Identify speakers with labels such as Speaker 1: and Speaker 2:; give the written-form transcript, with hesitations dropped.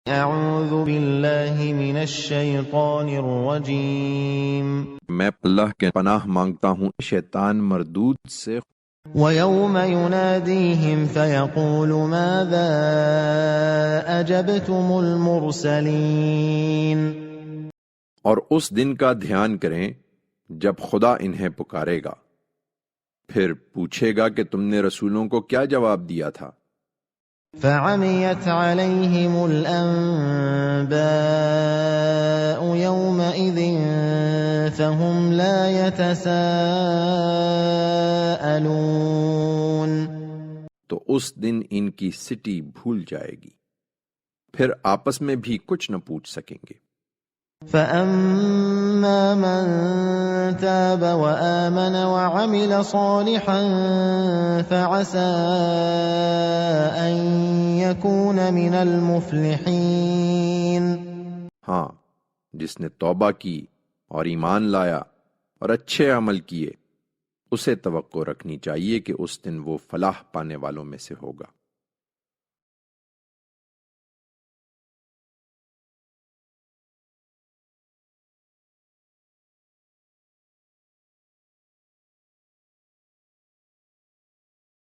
Speaker 1: اعوذ باللہ من الشیطان الرجیم
Speaker 2: میں اللہ کے پناہ مانگتا ہوں شیطان مردود سے۔
Speaker 1: وَيَوْمَ يُنَادِيهِمْ فَيَقُولُ مَاذَا أَجَبْتُمُ الْمُرْسَلِينَ،
Speaker 2: اور اس دن کا دھیان کریں جب خدا انہیں پکارے گا، پھر پوچھے گا کہ تم نے رسولوں کو کیا جواب دیا تھا۔
Speaker 1: فَعَمِيَتْ عَلَيْهِمُ الْأَنبَاءُ يَوْمَئِذٍ فَهُمْ لَا يَتَسَاءَلُونَ،
Speaker 2: تو اس دن ان کی سٹی بھول جائے گی، پھر آپس میں بھی کچھ نہ پوچھ سکیں گے۔
Speaker 1: فَأَمَّا مَن تَابَ وَآمَنَ وَعَمِلَ صَالِحًا فَعَسَىٰ أَن يَكُونَ مِنَ الْمُفْلِحِينَ۔
Speaker 2: ہاں، جس نے توبہ کی اور ایمان لایا اور اچھے عمل کیے، اسے توقع رکھنی چاہیے کہ اس دن وہ فلاح پانے والوں میں سے ہوگا۔